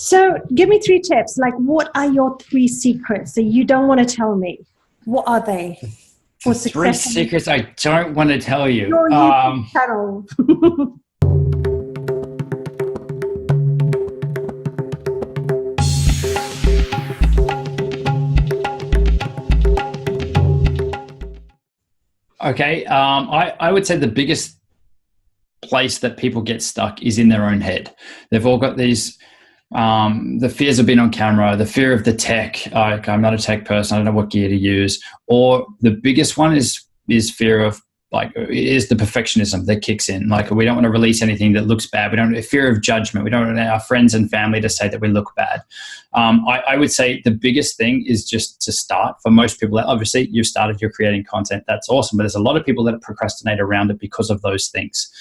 So give me 3 tips. Like, what are your 3 secrets that you don't want to tell me? What are they? The 3 secrets I don't want to tell you. Your YouTube channel. Okay. I would say the biggest place that people get stuck is in their own head. They've all got these, the fears of being on camera, the fear of the tech. Like, I'm not a tech person. I don't know what gear to use. Or the biggest one is fear of, like, is the perfectionism that kicks in. Like, we don't want to release anything that looks bad. We don't, fear of judgment. We don't want our friends and family to say that we look bad. I would say the biggest thing is just to start. For most people, obviously you've started, you're creating content. That's awesome. But there's a lot of people that procrastinate around it because of those things.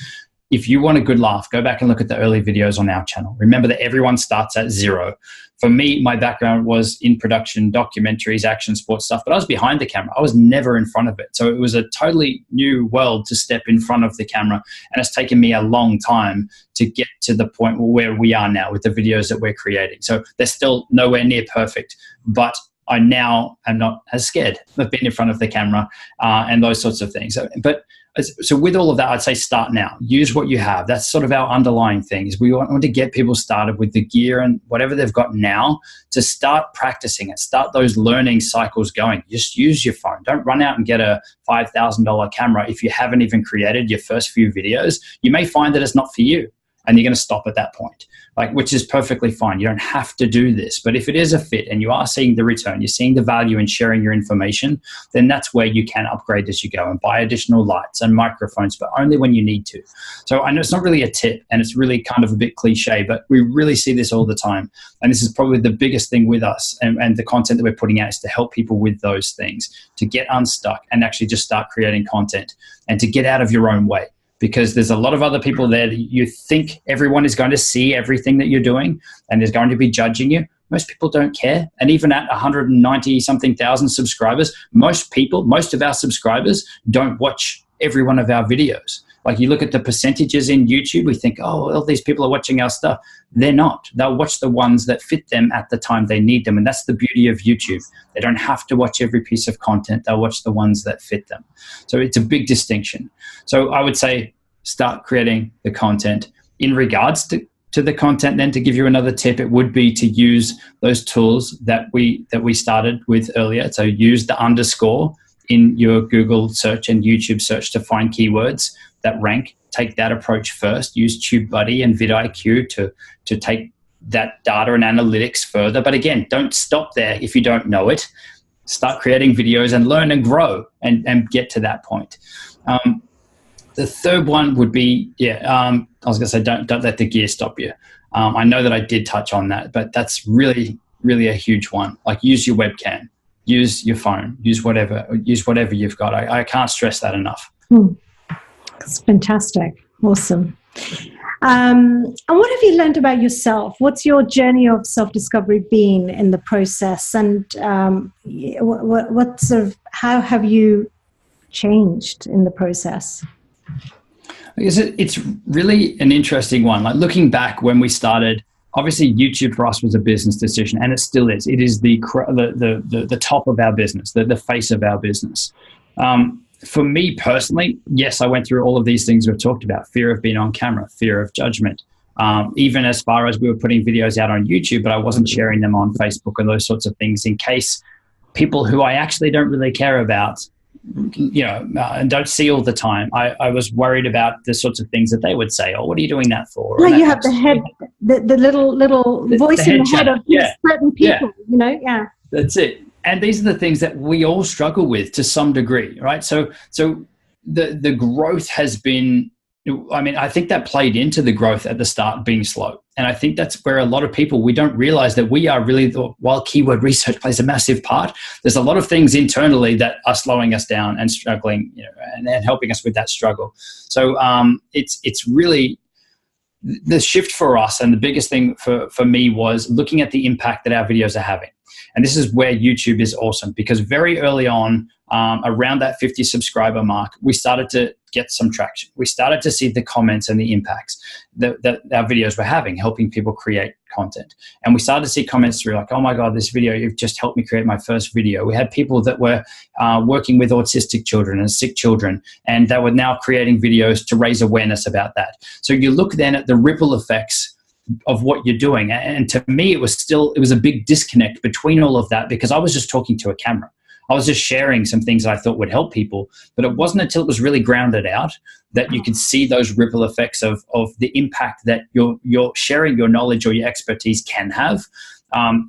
If you want a good laugh, go back and look at the early videos on our channel. Remember that everyone starts at 0. For me, my background was in production, documentaries, action, sports stuff, but I was behind the camera. I was never in front of it. So it was a totally new world to step in front of the camera. And it's taken me a long time to get to the point where we are now with the videos that we're creating. So they're still nowhere near perfect, but I now am not as scared of being in front of the camera and those sorts of things. So with all of that, I'd say start now. Use what you have. That's sort of our underlying thing, is we want to get people started with the gear and whatever they've got now to start practicing it, start those learning cycles going. Just use your phone. Don't run out and get a $5,000 camera if you haven't even created your first few videos. You may find that it's not for you, and you're going to stop at that point, which is perfectly fine. You don't have to do this. But if it is a fit and you are seeing the return, you're seeing the value in sharing your information, then that's where you can upgrade as you go and buy additional lights and microphones, but only when you need to. So I know it's not really a tip, and it's really kind of a bit cliche, but we really see this all the time. And this is probably the biggest thing with us and the content that we're putting out is to help people with those things, to get unstuck and actually just start creating content and to get out of your own way. Because there's a lot of other people there that you think everyone is going to see everything that you're doing and is going to be judging you. Most people don't care. And even at 190 something thousand subscribers, most of our subscribers don't watch every one of our videos. Like, you look at the percentages in YouTube, we think, oh, all these people are watching our stuff. They're not. They'll watch the ones that fit them at the time they need them. And that's the beauty of YouTube. They don't have to watch every piece of content. They'll watch the ones that fit them. So it's a big distinction. So I would say start creating the content. In regards to the content, then, to give you another tip, it would be to use those tools that we started with earlier. So use the underscore in your Google search and YouTube search to find keywords that rank. Take that approach first. Use TubeBuddy and vidIQ to take that data and analytics further. But again, don't stop there if you don't know it. Start creating videos and learn and grow and get to that point. The third one would be, I was going to say, don't let the gear stop you. I know that I did touch on that, but that's really, really a huge one. Like, use your webcam, use your phone, use whatever you've got. I can't stress that enough. That's fantastic. Awesome. And what have you learned about yourself? What's your journey of self-discovery been in the process? And what sort of, how have you changed in the process? I guess it's really an interesting one. Like, looking back when we started, obviously YouTube for us was a business decision, and it still is. It is the top of our business, the face of our business. For me personally, yes, I went through all of these things we've talked about: fear of being on camera, fear of judgment, even as far as we were putting videos out on YouTube, but I wasn't sharing them on Facebook and those sorts of things in case people who I actually don't really care about, and don't see all the time, I was worried about the sorts of things that they would say. Oh, what are you doing that for? Yeah, you have the head, the little voice in the head of certain people, That's it. And these are the things that we all struggle with to some degree, right? So the growth has been, I think that played into the growth at the start being slow. And I think that's where a lot of people, we don't realize that we are really, while keyword research plays a massive part, there's a lot of things internally that are slowing us down and struggling, and helping us with that struggle. So it's really the shift for us. And the biggest thing for me was looking at the impact that our videos are having. And this is where YouTube is awesome, because very early on, around that 50 subscriber mark, we started to get some traction. We started to see the comments and the impacts that our videos were having, helping people create content. And we started to see comments through like, oh my God, this video, you've just helped me create my first video. We had people that were working with autistic children and sick children, and they were now creating videos to raise awareness about that. So you look then at the ripple effects of what you're doing. And to me, it was a big disconnect between all of that, because I was just talking to a camera. I was just sharing some things that I thought would help people, but it wasn't until it was really grounded out that you could see those ripple effects of the impact that your sharing your knowledge or your expertise can have.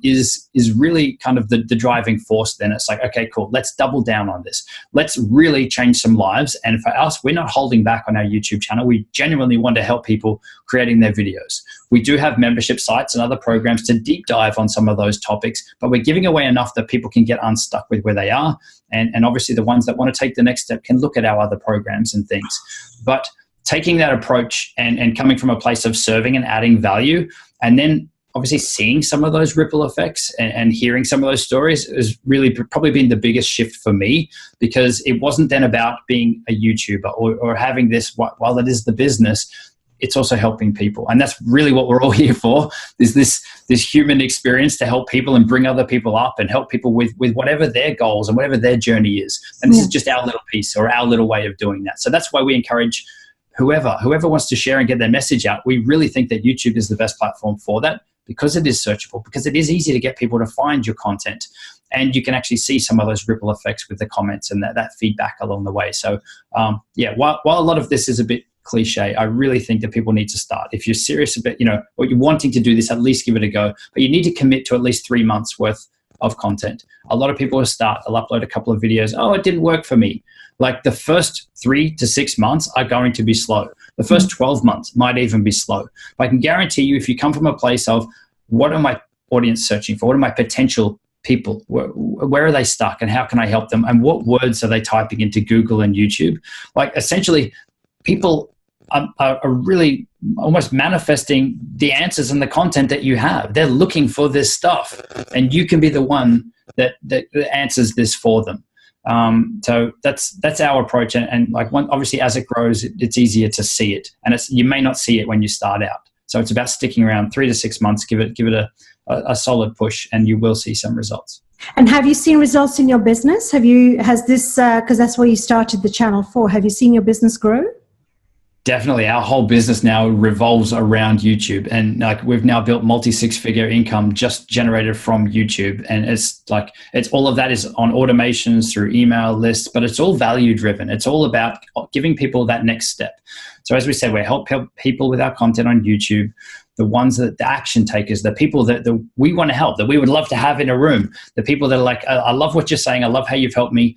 Is really kind of the driving force. Then it's like, okay, cool, let's double down on this. Let's really change some lives. And for us, we're not holding back on our YouTube channel. We genuinely want to help people creating their videos. We do have membership sites and other programs to deep dive on some of those topics, but we're giving away enough that people can get unstuck with where they are. And obviously the ones that want to take the next step can look at our other programs and things. But taking that approach and coming from a place of serving and adding value, and then obviously seeing some of those ripple effects and hearing some of those stories has really probably been the biggest shift for me, because it wasn't then about being a YouTuber or having this, while it is the business, it's also helping people. And that's really what we're all here for, is this human experience to help people and bring other people up and help people with whatever their goals and whatever their journey is. And this is just our little piece or our little way of doing that. So that's why we encourage whoever wants to share and get their message out. We really think that YouTube is the best platform for that, because it is searchable, because it is easy to get people to find your content. And you can actually see some of those ripple effects with the comments and that feedback along the way. So yeah, while a lot of this is a bit cliche, I really think that people need to start. If you're serious about, or you're wanting to do this, at least give it a go. But you need to commit to at least 3 months worth of content. A lot of people will start, they'll upload a couple of videos. Oh, it didn't work for me. Like the first 3 to 6 months are going to be slow. The first 12 months might even be slow. But I can guarantee you, if you come from a place of what are my audience searching for? What are my potential people? Where are they stuck and how can I help them? And what words are they typing into Google and YouTube? Like essentially people are really almost manifesting the answers and the content that you have. They're looking for this stuff, and you can be the one that answers this for them. So that's our approach. And like obviously as it grows, it's easier to see it, and you may not see it when you start out. So it's about sticking around 3 to 6 months, give it a solid push, and you will see some results. And have you seen results in your business? Has this, because that's what you started the channel for, have you seen your business grow? Definitely. Our whole business now revolves around YouTube, and like we've now built multi-6-figure income just generated from YouTube. And it's all of that is on automations through email lists, but it's all value driven. It's all about giving people that next step. So as we said, we help people with our content on YouTube, the ones that the action takers, the people that we want to help, that we would love to have in a room, the people that are like, I love what you're saying. I love how you've helped me.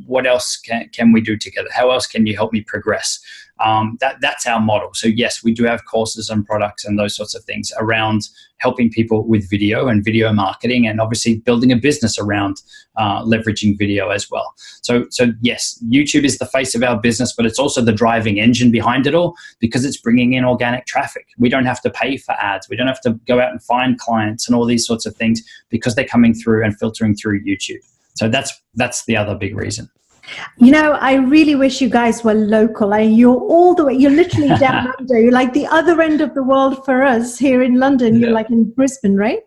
What else can we do together? How else can you help me progress? That's our model. So yes, we do have courses and products and those sorts of things around helping people with video and video marketing, and obviously building a business around leveraging video as well. So yes, YouTube is the face of our business, but it's also the driving engine behind it all, because it's bringing in organic traffic. We don't have to pay for ads. We don't have to go out and find clients and all these sorts of things, because they're coming through and filtering through YouTube. So that's the other big reason. I really wish you guys were local. You're all the way, you're literally down under. You're like the other end of the world for us here in London. You're like in Brisbane, right?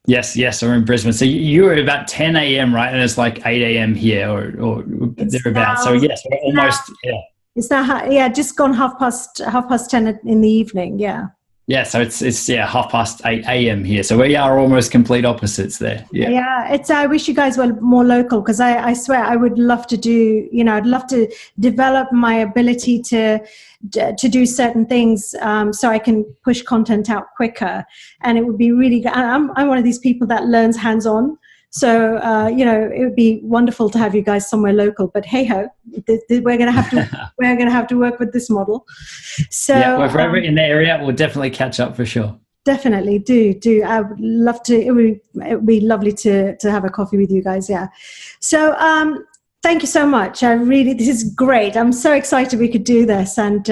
Yes, we're in Brisbane. So you were about 10 a.m., right? And it's like 8 a.m. here or thereabouts. So yes, we're almost, yeah. It's now, just gone half past 10 in the evening, yeah. Yeah, so it's 8:30 a.m. here. So we are almost complete opposites there. Yeah. I wish you guys were more local, because I swear I would love to do, I'd love to develop my ability to do certain things so I can push content out quicker. And it would be really good. I'm one of these people that learns hands-on. So, it would be wonderful to have you guys somewhere local, but hey ho, we're going to have to work with this model. So yeah, if we're ever in the area, we'll definitely catch up for sure. Definitely do. I would love to. It would be lovely to have a coffee with you guys. Yeah. So, thank you so much. This is great. I'm so excited we could do this. And,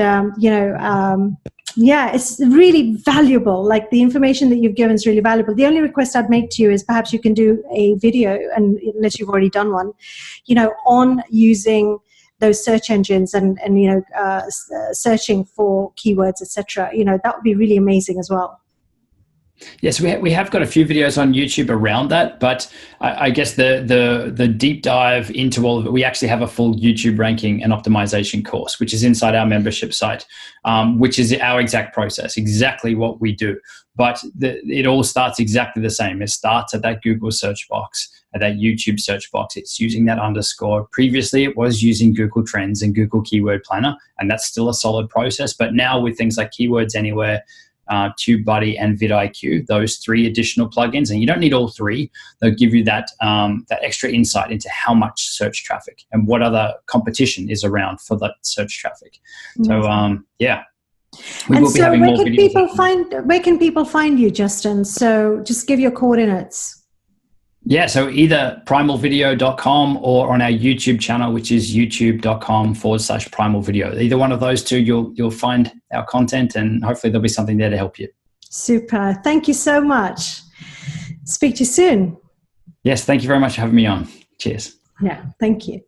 it's really valuable. Like the information that you've given is really valuable. The only request I'd make to you is perhaps you can do a video, and unless you've already done one, on using those search engines and searching for keywords, etc. That would be really amazing as well. Yes, we have got a few videos on YouTube around that, but I guess the deep dive into all of it, we actually have a full YouTube ranking and optimization course, which is inside our membership site, which is our exact process, exactly what we do. But it all starts exactly the same. It starts at that Google search box, at that YouTube search box. It's using that underscore. Previously, it was using Google Trends and Google Keyword Planner, and that's still a solid process. But now with things like Keywords Anywhere, TubeBuddy and vidIQ, those 3 additional plugins, and you don't need all 3. They'll give you that extra insight into how much search traffic and what other competition is around for that search traffic. So yeah, we will be having more videos. Where can people find you, Justin? So just give your coordinates. Yeah, so either primalvideo.com or on our YouTube channel, which is youtube.com/primalvideo. Either one of those two, you'll find our content, and hopefully there'll be something there to help you. Super. Thank you so much. Speak to you soon. Yes, thank you very much for having me on. Cheers. Yeah, thank you.